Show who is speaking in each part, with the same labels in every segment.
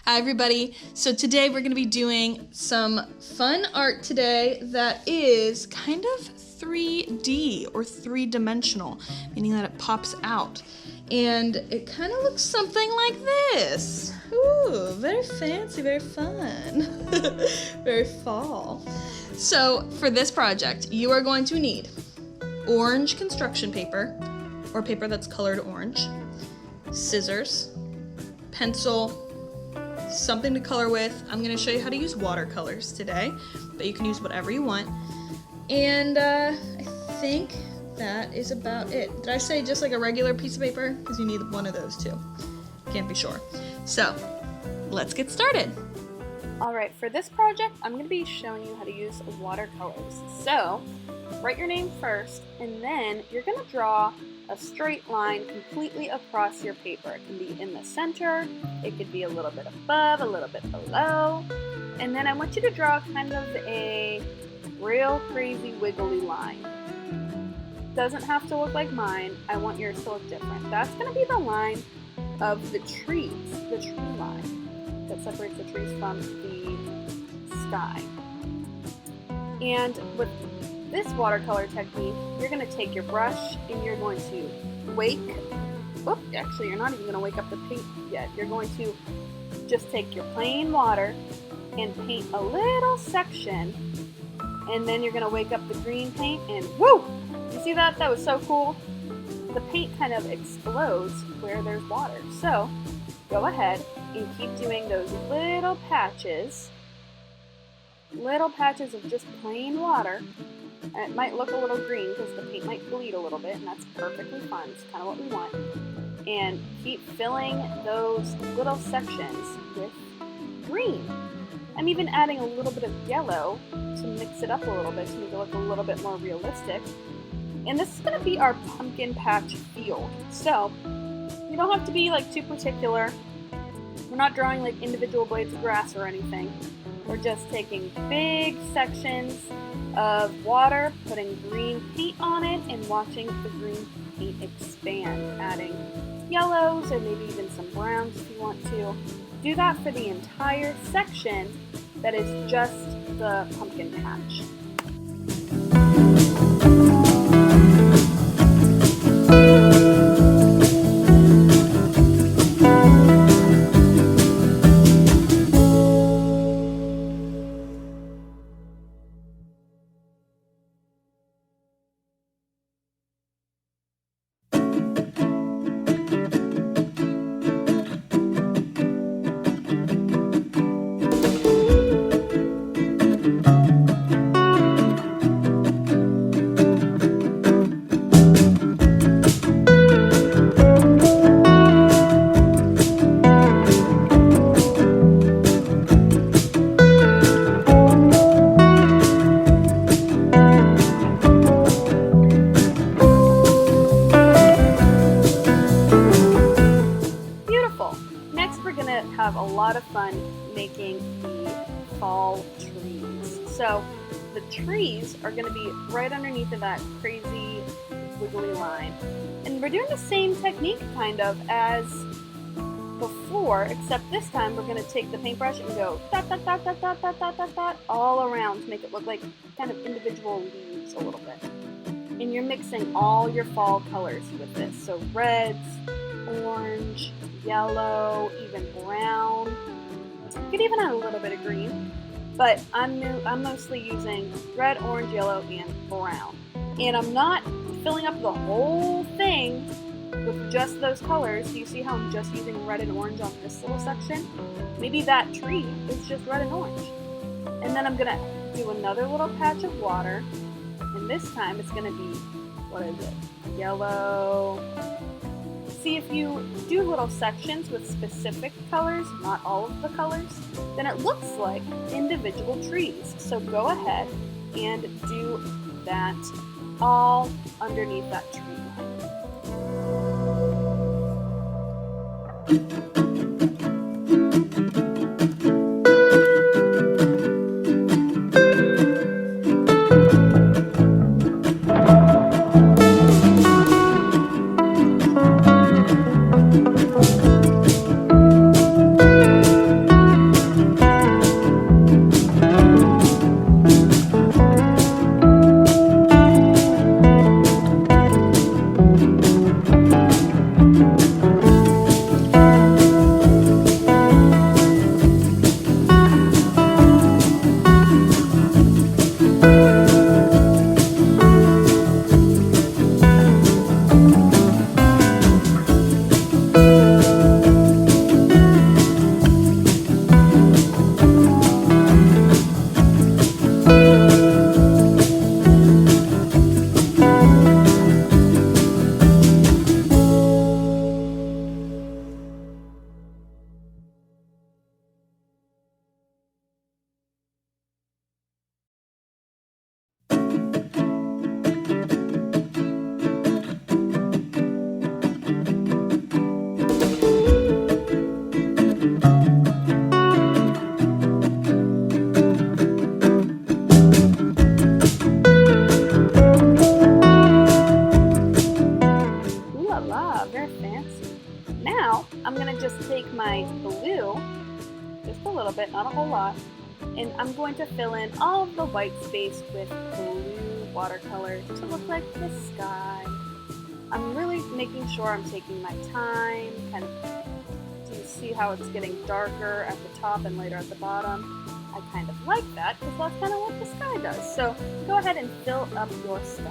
Speaker 1: Hi everybody, so today we're going to be doing some fun art today that is kind of 3D or three-dimensional, meaning that it pops out. And it kind of looks something like this. Ooh, very fancy, very fun, very fall. So for this project, you are going to need orange construction paper, or paper that's colored orange, scissors, pencil, something to color with. I'm going to show you how to use watercolors today, but you can use whatever you want. And I think that is about it. Did I say just like a regular piece of paper? Because you need one of those too. Can't be sure. So let's get started.
Speaker 2: Alright, for this project, I'm going to be showing you how to use watercolors. So, write your name first, and then you're going to draw a straight line completely across your paper. It can be in the center, it could be a little bit above, a little bit below, and then I want you to draw kind of a real crazy wiggly line. Doesn't have to look like mine, I want yours to look different. That's going to be the line of the trees, the tree line that separates the trees from the sky. And with this watercolor technique, you're going to take your brush and you're going to actually you're not even going to wake up the paint yet. You're going to just take your plain water and paint a little section, and then you're going to wake up the green paint and woo! You see that? That was so cool. The paint kind of explodes where there's water. So go ahead and keep doing those little patches of just plain water. And it might look a little green because the paint might bleed a little bit, and that's perfectly fine. It's kind of what we want. And keep filling those little sections with green. I'm even adding a little bit of yellow to mix it up a little bit to make it look a little bit more realistic. And this is going to be our pumpkin patch field. So you don't have to be like too particular. We're not drawing like individual blades of grass or anything. We're just taking big sections of water, putting green paint on it, and watching the green paint expand, adding yellows or maybe even some browns if you want to. Do that for the entire section that is just the pumpkin patch. Have a lot of fun making the fall trees. So the trees are going to be right underneath of that crazy wiggly line. And we're doing the same technique kind of as before, except this time we're going to take the paintbrush and go dot, dot, dot, dot, dot, dot, dot, dot, dot, all around to make it look like kind of individual leaves a little bit. And you're mixing all your fall colors with this. So reds, orange, yellow, even brown. You could even add a little bit of green, but I'm mostly using red, orange, yellow, and brown. And I'm not filling up the whole thing with just those colors. So you see how I'm just using red and orange on this little section? Maybe that tree is just red and orange. And then I'm gonna do another little patch of water, and this time it's gonna be, what is it? Yellow. See, if you do little sections with specific colors, not all of the colors, then it looks like individual trees. So go ahead and do that all underneath that tree line. little bit, not a whole lot. And I'm going to fill in all of the white space with blue watercolor to look like the sky. I'm really making sure I'm taking my time. Kind of, do you see how it's getting darker at the top and lighter at the bottom? I kind of like that because that's kind of what the sky does. So go ahead and fill up your sky.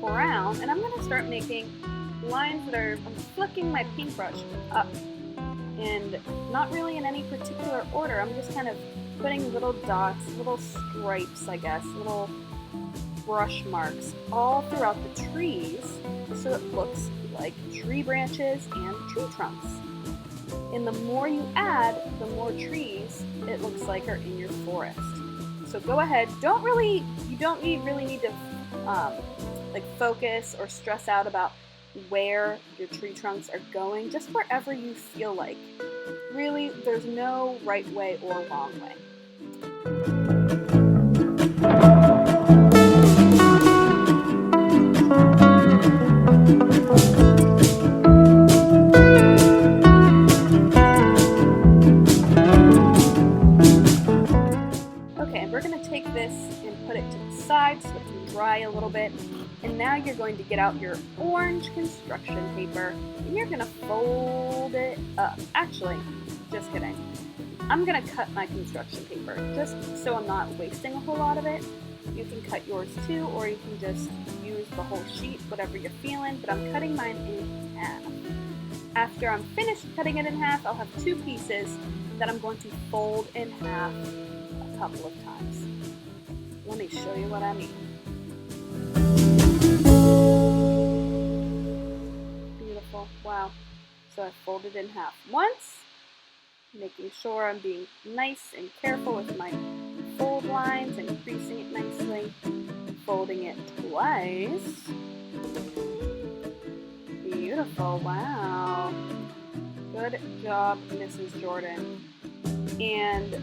Speaker 2: Brown, and I'm going to start making lines that are, I'm flicking my paintbrush up, and not really in any particular order. I'm just kind of putting little dots, little stripes, I guess, little brush marks all throughout the trees, so it looks like tree branches and tree trunks. And the more you add, the more trees it looks like are in your forest. So go ahead, you don't really need to like focus or stress out about where your tree trunks are going, just wherever you feel like. Really, there's no right way or wrong way. Okay, we're going to take this and put it to the side so it can dry a little bit. And now you're going to get out your orange construction paper and you're going to fold it up. Actually, just kidding. I'm going to cut my construction paper just so I'm not wasting a whole lot of it. You can cut yours too, or you can just use the whole sheet, whatever you're feeling, but I'm cutting mine in half. After I'm finished cutting it in half, I'll have two pieces that I'm going to fold in half a couple of times. Let me show you what I mean. Beautiful. Wow. So I folded in half once, making sure I'm being nice and careful with my fold lines and creasing it nicely. Folding it twice. Beautiful. Wow. Good job, Mrs. Jordan. And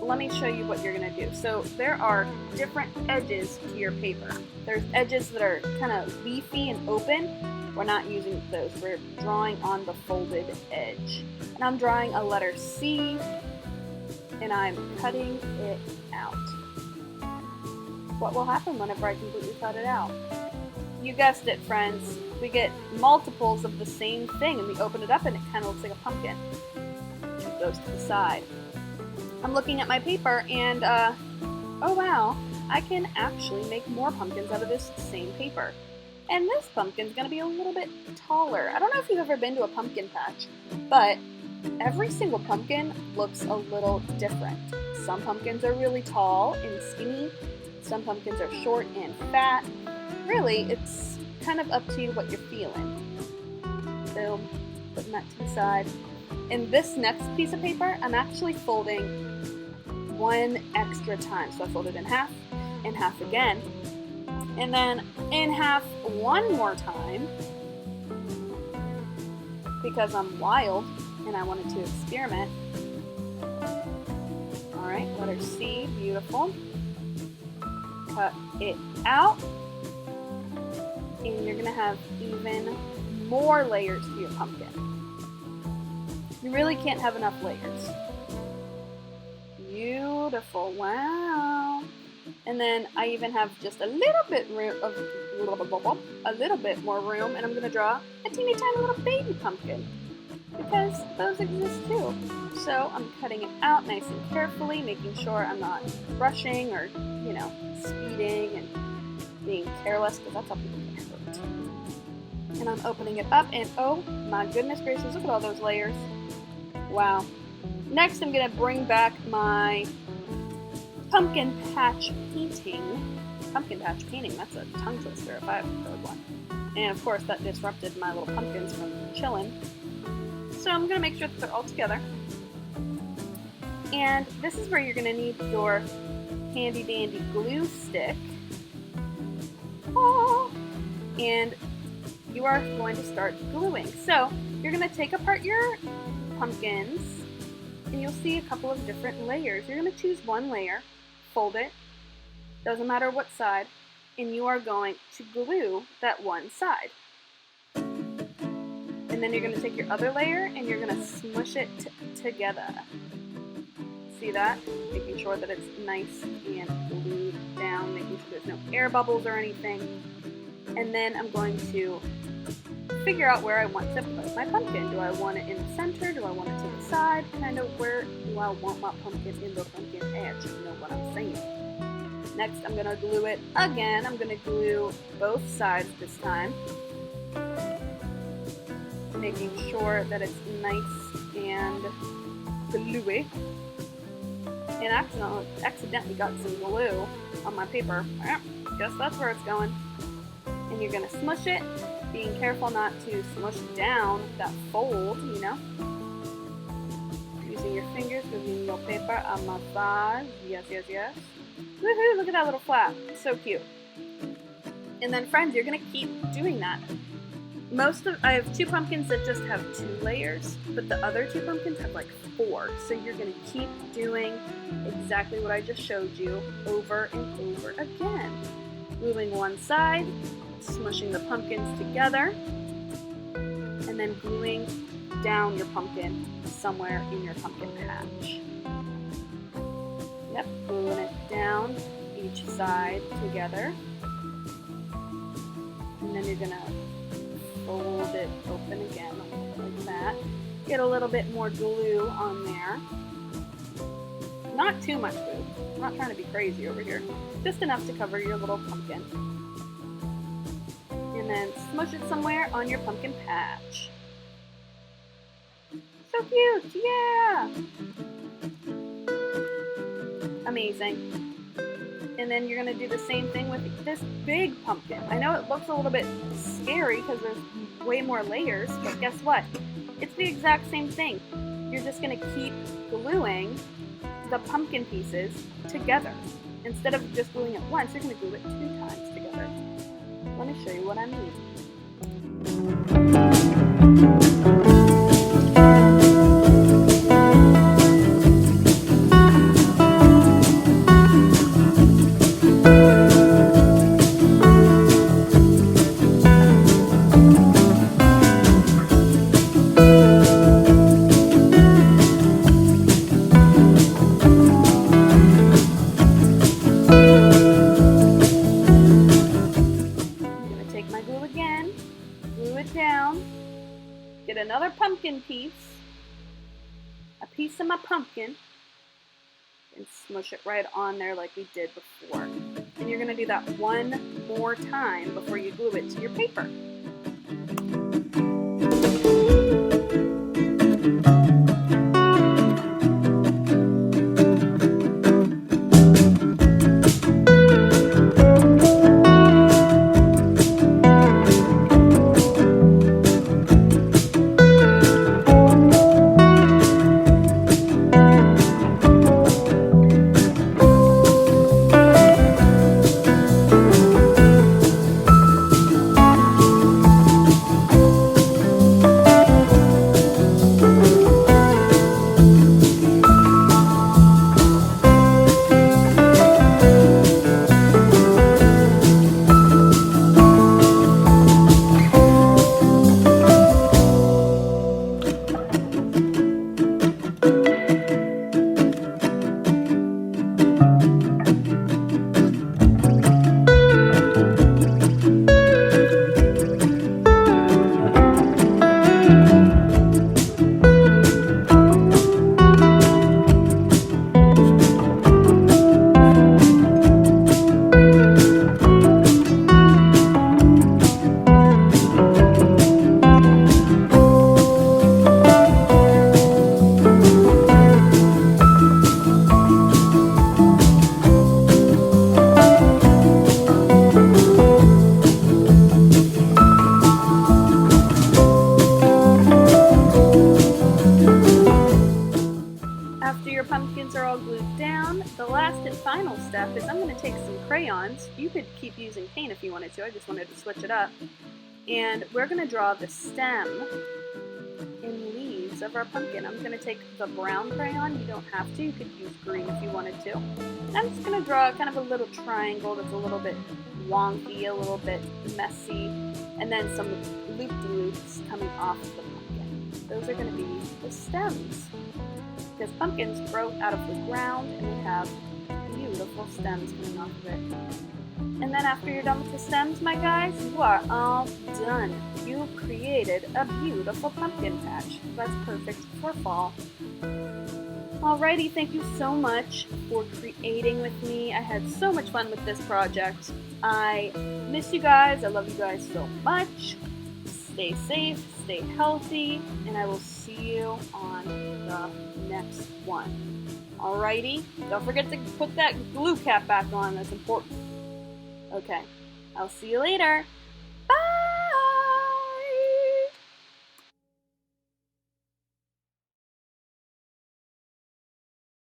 Speaker 2: let me show you what you're going to do. So there are different edges to your paper. There's edges that are kind of leafy and open. We're not using those. We're drawing on the folded edge. And I'm drawing a letter C, and I'm cutting it out. What will happen whenever I completely cut it out? You guessed it, friends. We get multiples of the same thing, and we open it up, and it kind of looks like a pumpkin. It goes to the side. I'm looking at my paper and, oh wow, I can actually make more pumpkins out of this same paper. And this pumpkin's gonna be a little bit taller. I don't know if you've ever been to a pumpkin patch, but every single pumpkin looks a little different. Some pumpkins are really tall and skinny. Some pumpkins are short and fat. Really, it's kind of up to you what you're feeling. Boom, putting that to the side. In this next piece of paper, I'm actually folding one extra time. So I folded in half again, and then in half one more time because I'm wild and I wanted to experiment. All right, letter C, beautiful. Cut it out, and you're gonna have even more layers to your pumpkin. You really can't have enough layers. Beautiful, wow. And then I even have just a little bit more room, and I'm gonna draw a teeny tiny little baby pumpkin because those exist too. So I'm cutting it out nice and carefully, making sure I'm not rushing or, speeding and being careless, because that's how people get hurt. And I'm opening it up, and oh my goodness gracious, look at all those layers. Wow. Next, I'm going to bring back my pumpkin patch painting. Pumpkin patch painting, that's a tongue twister if I've heard one. And of course, that disrupted my little pumpkins from chilling. So I'm going to make sure that they're all together. And this is where you're going to need your handy dandy glue stick. Oh, and you are going to start gluing. So you're going to take apart your pumpkins and you'll see a couple of different layers. You're going to choose one layer, fold it, doesn't matter what side, and you are going to glue that one side. And then you're going to take your other layer and you're going to smush it together. See that? Making sure that it's nice and glued down, making sure there's no air bubbles or anything. And then I'm going to figure out where I want to put my pumpkin. Do I want it in the center? Do I want it to the side? Kind of where do I want my pumpkin in the pumpkin edge? You know what I'm saying. Next, I'm going to glue it again. I'm going to glue both sides this time, making sure that it's nice and gluey. And accidentally got some glue on my paper. Guess that's where it's going. And you're going to smush it, being careful not to smush down that fold, you know. Using your fingers, moving your paper, a massage. Yes, yes, yes. Woohoo, look at that little flap. So cute. And then friends, you're going to keep doing that. I have 2 pumpkins that just have 2 layers, but the other 2 pumpkins have like 4. So you're going to keep doing exactly what I just showed you over and over again. Gluing one side, smushing the pumpkins together, and then gluing down your pumpkin somewhere in your pumpkin patch. Yep, gluing it down each side together. And then you're going to fold it open again like that. Get a little bit more glue on there. Not too much glue. I'm not trying to be crazy over here. Just enough to cover your little pumpkin. And then smush it somewhere on your pumpkin patch. So cute! Yeah! Amazing. And then you're going to do the same thing with this big pumpkin. I know it looks a little bit scary because there's way more layers, but guess what? It's the exact same thing. You're just going to keep gluing the pumpkin pieces together. Instead of just gluing it once, you're going to glue it 2 times together. Let me show you what I mean. Get another pumpkin piece, a piece of my pumpkin, and smush it right on there like we did before. And you're going to do that one more time before you glue it to your paper. After your pumpkins are all glued down, the last and final step is I'm going to take some crayons. You could keep using paint if you wanted to, I just wanted to switch it up. And we're going to draw the stem and leaves of our pumpkin. I'm going to take the brown crayon, you don't have to, you could use green if you wanted to. I'm just going to draw kind of a little triangle that's a little bit wonky, a little bit messy, and then some loop-de-loops coming off the pumpkin. Those are going to be the stems. Because pumpkins grow out of the ground and they have beautiful stems coming off of it. And then after you're done with the stems, my guys, you are all done. You've created a beautiful pumpkin patch. That's perfect for fall. Alrighty, thank you so much for creating with me. I had so much fun with this project. I miss you guys. I love you guys so much. Stay safe, stay healthy, and I will see you on the next one. Alrighty, don't forget to put that glue cap back on, that's important. Okay, I'll see you later.